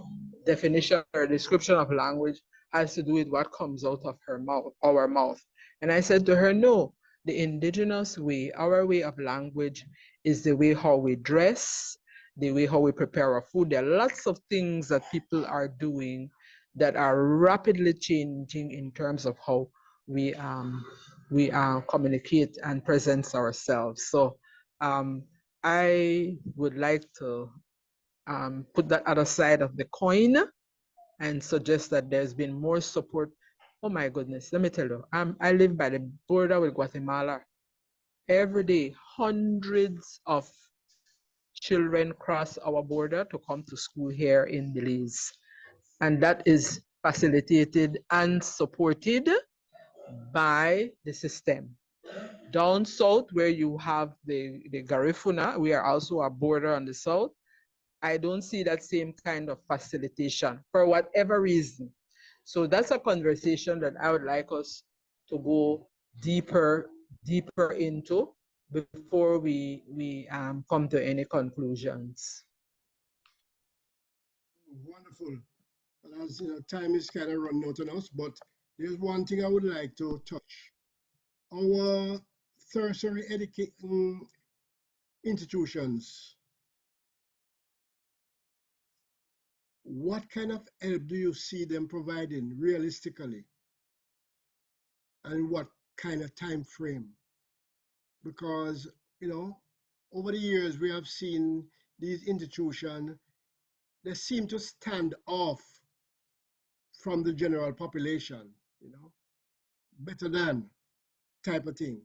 definition or description of language has to do with what comes out of her mouth, our mouth. And I said to her, no, the indigenous way, our way of language, is the way how we dress, the way how we prepare our food. There are lots of things that people are doing that are rapidly changing in terms of how we communicate and present ourselves. So I would like to put that other side of the coin and suggest that there's been more support. Oh my goodness, let me tell you, I live by the border with Guatemala. Every day, hundreds of children cross our border to come to school here in Belize. And that is facilitated and supported by the system. Down south, where you have the Garifuna, we are also a border on the south. I don't see that same kind of facilitation for whatever reason. So that's a conversation that I would like us to go deeper into before we come to any conclusions. Wonderful. And as you know, time is kind of running out on us, but there's one thing I would like to touch. Our tertiary education institutions, what kind of help do you see them providing realistically, and what kind of time frame? Because, you know, over the years we have seen these institutions, they seem to stand off from the general population, you know, better than type of thing.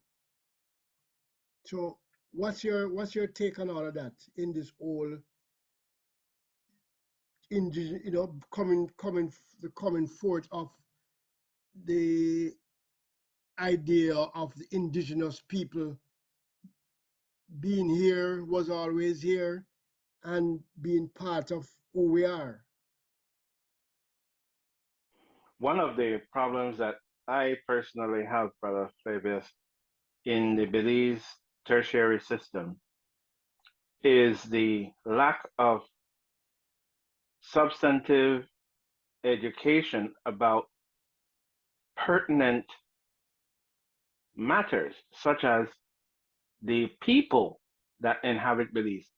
So what's your take on all of that in this whole you know, the coming forth of the idea of the indigenous people being here, was always here, and being part of who we are? One of the problems that I personally have, Brother Fabius, in the Belize tertiary system is the lack of substantive education about pertinent matters, such as the people that inhabit Belize.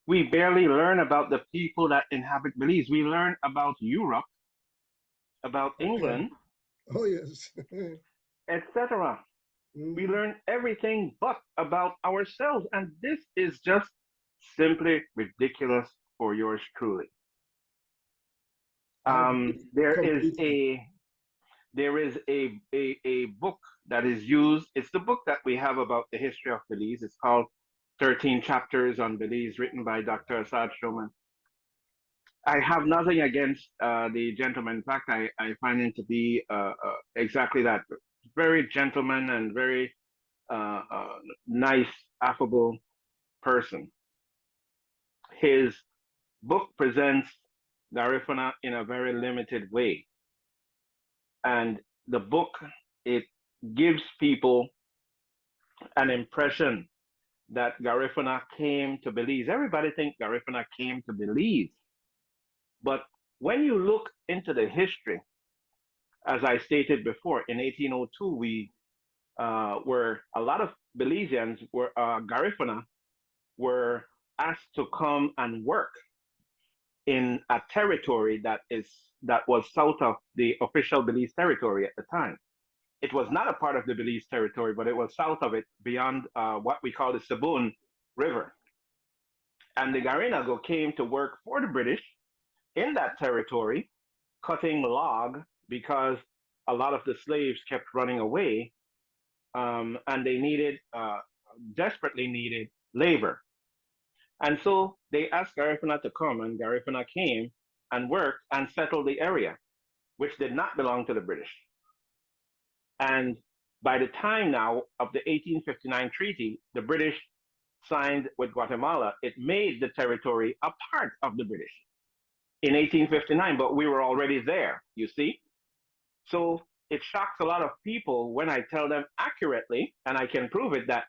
We barely learn about the people that inhabit Belize. We learn about Europe, about Okay. England, Oh yes. etc. We Mhm. learn everything but about ourselves, and this is just simply ridiculous for yours truly. I agree There is completely. a book that is used. It's the book that we have about the history of Belize. It's called 13 Chapters on Belize, written by Dr. Assad Shoman. I have nothing against the gentleman. In fact, I find him to be exactly that. Very gentleman and very nice, affable person. His book presents Garifuna in a very limited way. And the book, it gives people an impression that Garifuna came to Belize. Everybody thinks Garifuna came to Belize. But when you look into the history, as I stated before, in 1802, we were a lot of Belizeans were Garifuna were asked to come and work in a territory that was south of the official Belize territory at the time. It was not a part of the Belize territory, but it was south of it, beyond what we call the Sabun River. And the Garinago came to work for the British in that territory, cutting log because a lot of the slaves kept running away, and they desperately needed labor. And so they asked Garifuna to come, and Garifuna came and worked and settled the area, which did not belong to the British. And by the time now of the 1859 treaty, the British signed with Guatemala, it made the territory a part of the British in 1859, but we were already there, you see? So it shocks a lot of people when I tell them accurately, and I can prove it, that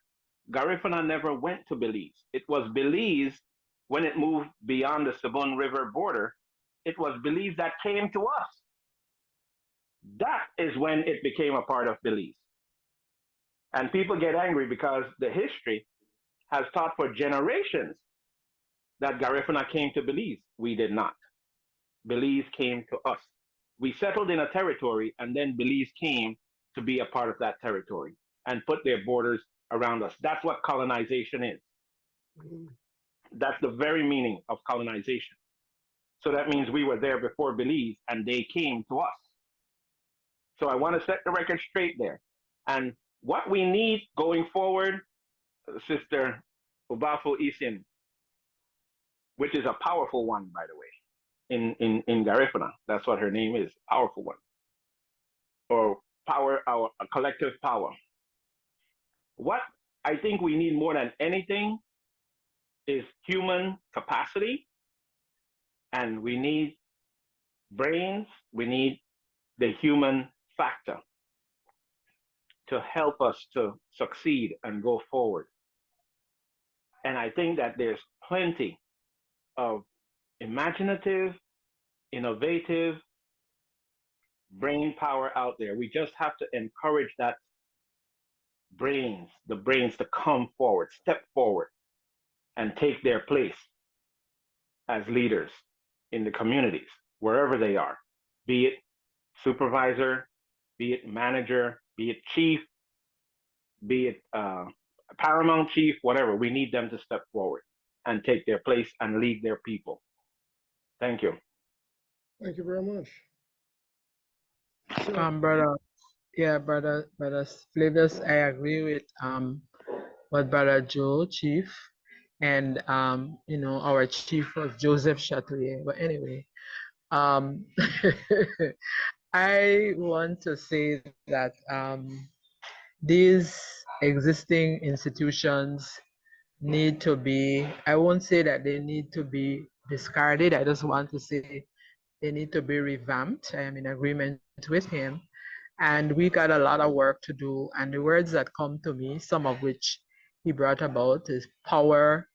Garifuna never went to Belize. It was Belize, when it moved beyond the Sabon River border, it was Belize that came to us. That is when it became a part of Belize. And people get angry because the history has taught for generations that Garifuna came to Belize. We did not. Belize came to us. We settled in a territory, and then Belize came to be a part of that territory and put their borders around us. That's what colonization is. That's the very meaning of colonization. So that means we were there before Belize, and they came to us. So I want to set the record straight there. And what we need going forward, Sister Lubafu Isieni, which is a powerful one, by the way, in Garifuna. That's what her name is, powerful one. Or power, a collective power. What I think we need more than anything is human capacity, and we need brains, we need the human factor to help us to succeed and go forward. And I think that there's plenty of imaginative, innovative brain power out there. We just have to encourage the brains to come forward, step forward, and take their place as leaders in the communities, wherever they are, be it supervisor, be it manager, be it chief, be it paramount chief, whatever. We need them to step forward and take their place and lead their people. Thank you. Thank you very much. Brother Flavius, I agree with what Brother Joe, Chief, and our Chief was Joseph Chatouillet. But anyway, I want to say that these existing institutions need to be, I won't say that they need to be discarded. I just want to say they need to be revamped. I am in agreement with him. And we got a lot of work to do. And the words that come to me, some of which he brought about, is power,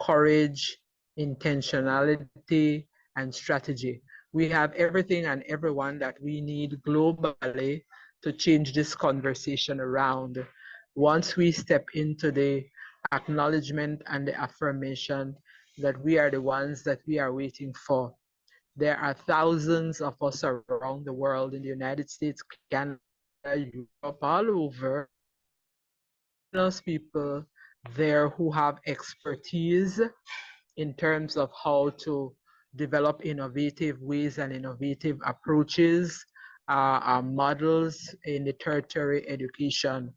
courage, intentionality, and strategy. We have everything and everyone that we need globally to change this conversation around. Once we step into the acknowledgement and the affirmation that we are the ones that we are waiting for. There are thousands of us around the world, in the United States, Canada, Europe, all over. Those people there who have expertise in terms of how to develop innovative ways and innovative approaches, models in the tertiary education.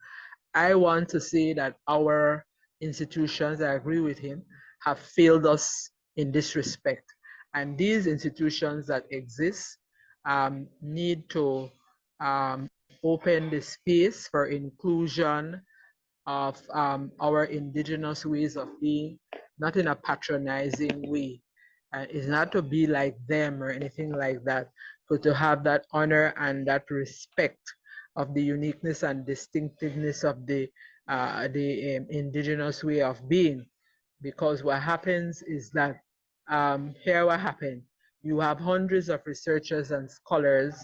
I want to say that our institutions, I agree with him, have failed us in this respect. And these institutions that exist need to open the space for inclusion of our indigenous ways of being, not in a patronizing way. It's not to be like them or anything like that, but to have that honor and that respect of the uniqueness and distinctiveness of the indigenous way of being. Because what happens is that here what happened, you have hundreds of researchers and scholars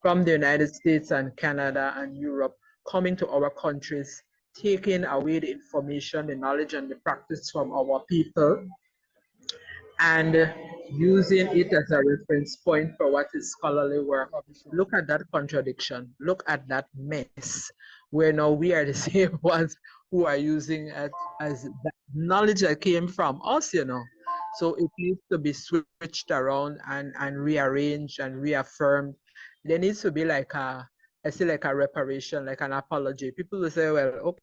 from the United States and Canada and Europe coming to our countries, taking away the information, the knowledge, and the practice from our people, and using it as a reference point for what is scholarly work. Look at that contradiction. Look at that mess, where now we are the same ones who are using it as that knowledge that came from us, So it needs to be switched around and rearranged and reaffirmed. There needs to be like I say like a reparation, like an apology. People will say, well, okay,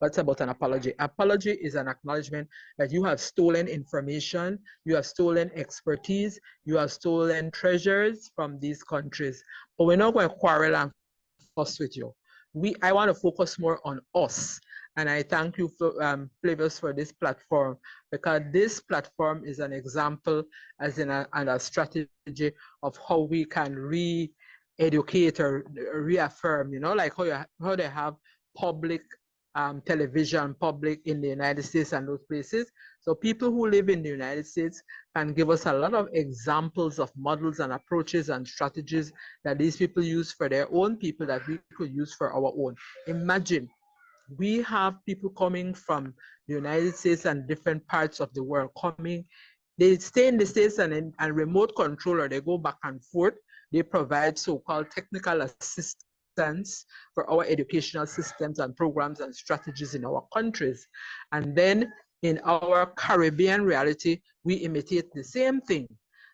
what's about an apology? Apology is an acknowledgement that you have stolen information, you have stolen expertise, you have stolen treasures from these countries. But we're not going to quarrel and fuss with you. I want to focus more on us. And I thank you, Flavors, for this platform, because this platform is an example as in and a strategy of how we can re-educate or reaffirm, like how they have public television, public in the United States and those places. So people who live in the United States can give us a lot of examples of models and approaches and strategies that these people use for their own people that we could use for our own. Imagine we have people coming from the United States and different parts of the world coming. They stay in the States and remote control, or they go back and forth. They provide so-called technical assistance for our educational systems and programs and strategies in our countries. And then in our Caribbean reality, we imitate the same thing.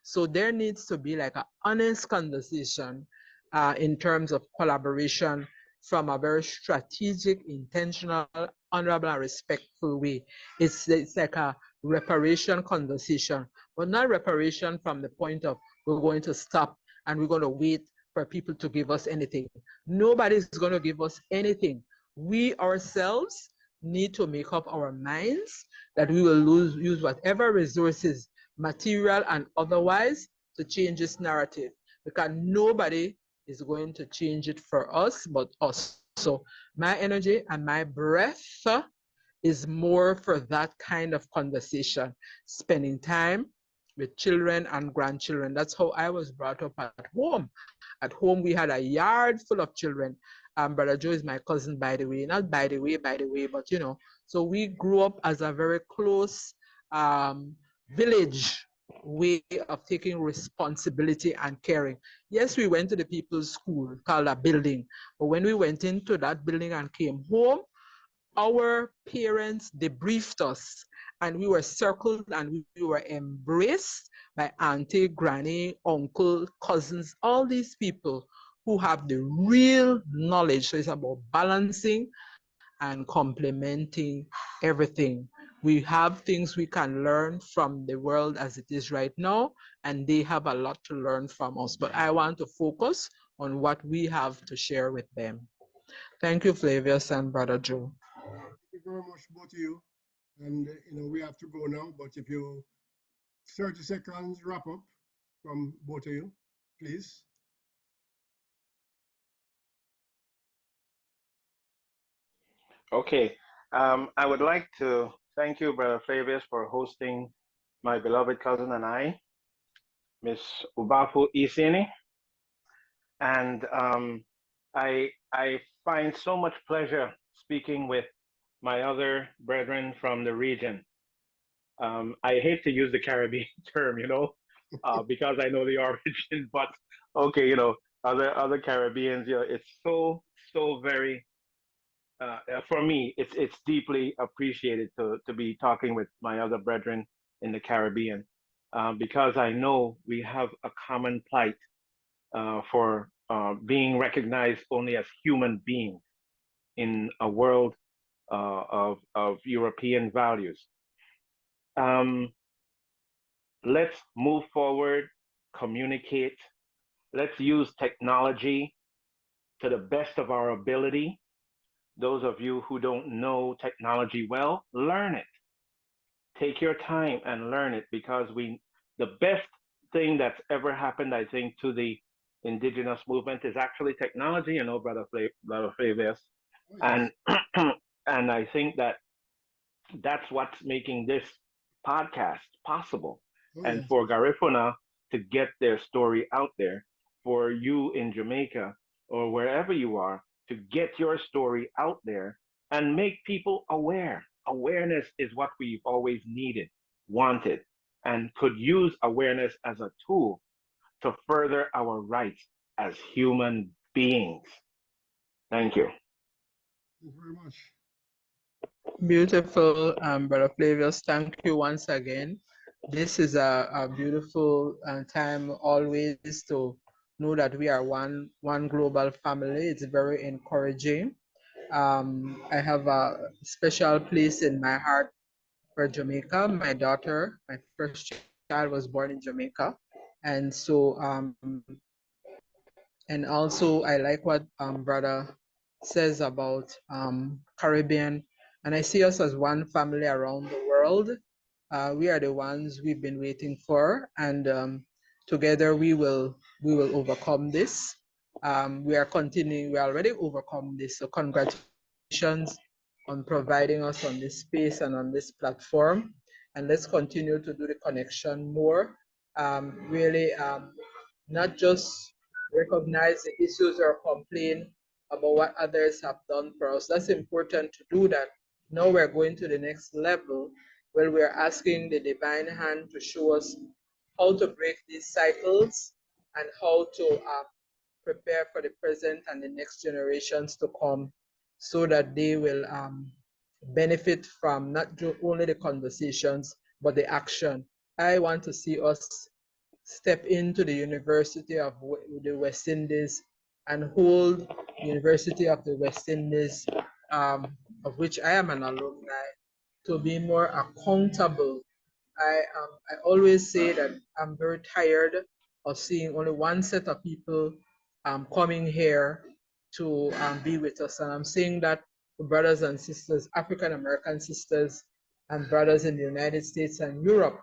So there needs to be like an honest conversation in terms of collaboration from a very strategic, intentional, honorable, and respectful way. It's like a reparation conversation, but not reparation from the point of we're going to stop and we're going to wait for people to give us anything. Nobody's going to give us anything. We ourselves need to make up our minds that we will use whatever resources, material and otherwise, to change this narrative, because nobody is going to change it for us but us. So my energy and my breath is more for that kind of conversation, spending time with children and grandchildren. That's how I was brought up at home. At home, we had a yard full of children. Brother Joe is my cousin, by the way. Not by the way, but So we grew up as a very close village way of taking responsibility and caring. Yes, we went to the people's school called a building, but when we went into that building and came home, our parents debriefed us, and we were circled and we were embraced by auntie, granny, uncle, cousins, all these people who have the real knowledge. So it's about balancing and complementing everything. We have things we can learn from the world as it is right now, and they have a lot to learn from us. But I want to focus on what we have to share with them. Thank you, Flavius and Brother Joe. Thank you very much, both of you. And we have to go now, but if you 30 seconds wrap up from both of you, please. Okay. I would like to thank you, Brother Flavius, for hosting my beloved cousin and I, Miss Lubafu Isieni. And I find so much pleasure speaking with my other brethren from the region. I hate to use the Caribbean term, because I know the origin, but okay, other Caribbeans, it's so very for me, it's deeply appreciated to be talking with my other brethren in the Caribbean, because I know we have a common plight for being recognized only as human beings in a world of European values. Let's move forward, communicate. Let's use technology to the best of our ability. Those of you who don't know technology well, learn it. Take your time and learn it, because the best thing that's ever happened, I think, to the indigenous movement is actually technology, Brother Flavius. Oh, And yes. and I think that's what's making this podcast possible. Oh, And yes. for Garifuna to get their story out there, for you in Jamaica or wherever you are to get your story out there and make people aware. Awareness is what we've always needed, wanted, and could use awareness as a tool to further our rights as human beings. Thank you. Thank you very much. Beautiful, Brother Flavius. Thank you once again. This is a beautiful time always to know that we are one global family. It's very encouraging. I have a special place in my heart for Jamaica. My daughter, my first child, was born in Jamaica, and so and also I like what brother says about Caribbean, and I see us as one family around the world. We are the ones we've been waiting for, and together we will overcome this. We are continuing. We already overcome this. So congratulations on providing us on this space and on this platform, and let's continue to do the connection more. Really, not just recognize the issues or complain about what others have done for us. That's important to do that. Now we're going to the next level where we're asking the divine hand to show us how to break these cycles and how to prepare for the present and the next generations to come so that they will benefit from not only the conversations but the action. I want to see us step into the University of the West Indies and hold the University of the West Indies, of which I am an alumni, to be more accountable. I always say that I'm very tired of seeing only one set of people coming here to be with us. And I'm saying that to brothers and sisters, African American sisters and brothers in the United States and Europe.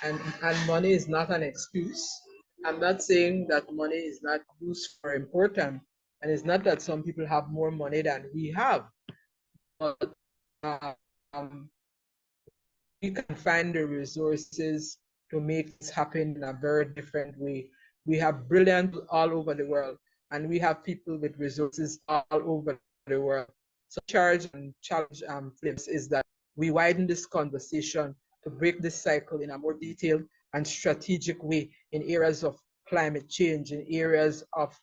And money is not an excuse. I'm not saying that money is not useful or important. And it's not that some people have more money than we have. But um, we can find the resources to make this happen in a very different way. We have brilliant all over the world, and we have people with resources all over the world. So charge and challenge Flames is that we widen this conversation to break this cycle in a more detailed and strategic way in areas of climate change, in areas of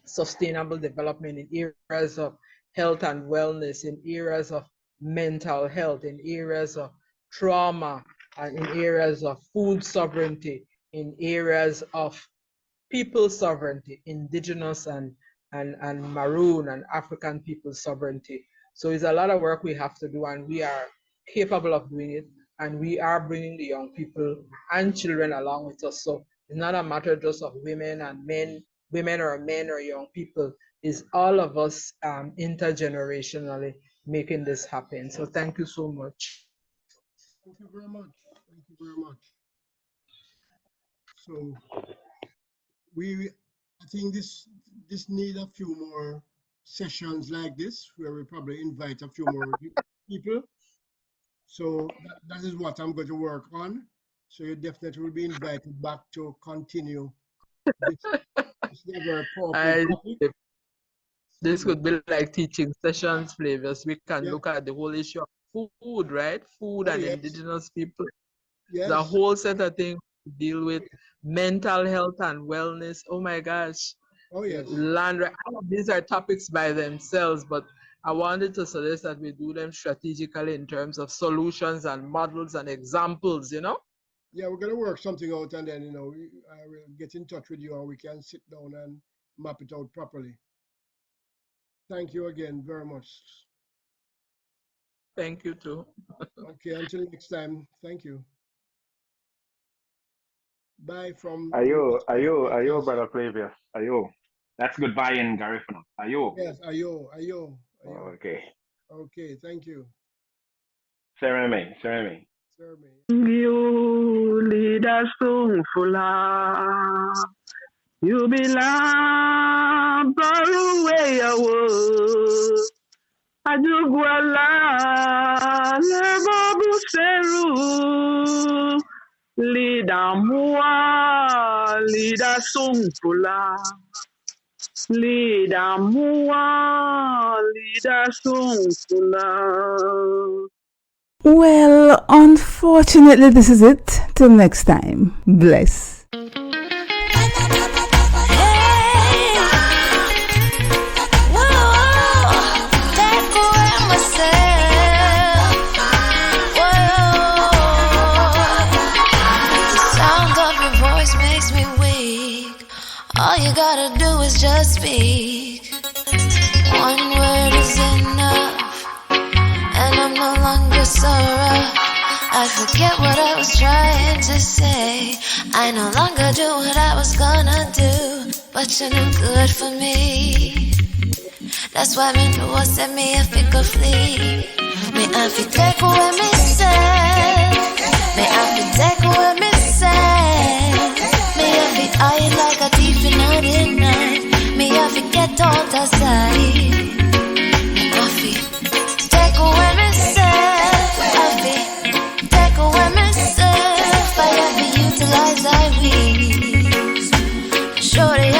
sustainable development, in areas of health and wellness, in areas of mental health, in areas of trauma, and in areas of food sovereignty, in areas of people sovereignty, indigenous and Maroon and African people sovereignty. So it's a lot of work we have to do, and we are capable of doing it, and we are bringing the young people and children along with us. So it's not a matter just of women and men, women or men or young people. It's all of us intergenerationally making this happen. So thank you so much. Thank you very much. Thank you very much. So I think this need a few more sessions like this where we probably invite a few more people. So that is what I'm going to work on. So you definitely will be invited back to continue this never powerful topic. This could be like teaching sessions, Flavius. We can look at the whole issue of food, right? Food and indigenous people. Yes. The whole set of things to deal with, mental health and wellness. Oh my gosh. Oh yes. Land. All of these are topics by themselves, but I wanted to suggest that we do them strategically in terms of solutions and models and examples, you know? Yeah, we're going to work something out, and then, I will get in touch with you, or we can sit down and map it out properly. Thank you again very much. Thank you too. Okay, until next time. Thank you. Bye from. Ayo, Brother Flavius. Ayo. That's goodbye in Garifuna. Ayo. Yes, ayo. Okay. Okay, thank you. Sereme. You lead us song fula. You belong far away away. Ajugwala lebobu seru. Lead us song fula. Lead us song fula. Well, unfortunately, this is it. Till next time. Bless. Whoa, take away myself. to speak. One word is enough, and I'm no longer sorrow. I forget what I was trying to say. I no longer do what I was gonna do, but you're no good for me. That's why me know what set me if it could flee. Me have to take away me say. Me have to take away me say. Me have to hide like a thief in the night. Me have to get out of sight. Me have to take away myself. I have to take away myself. I have to utilize I will. Surely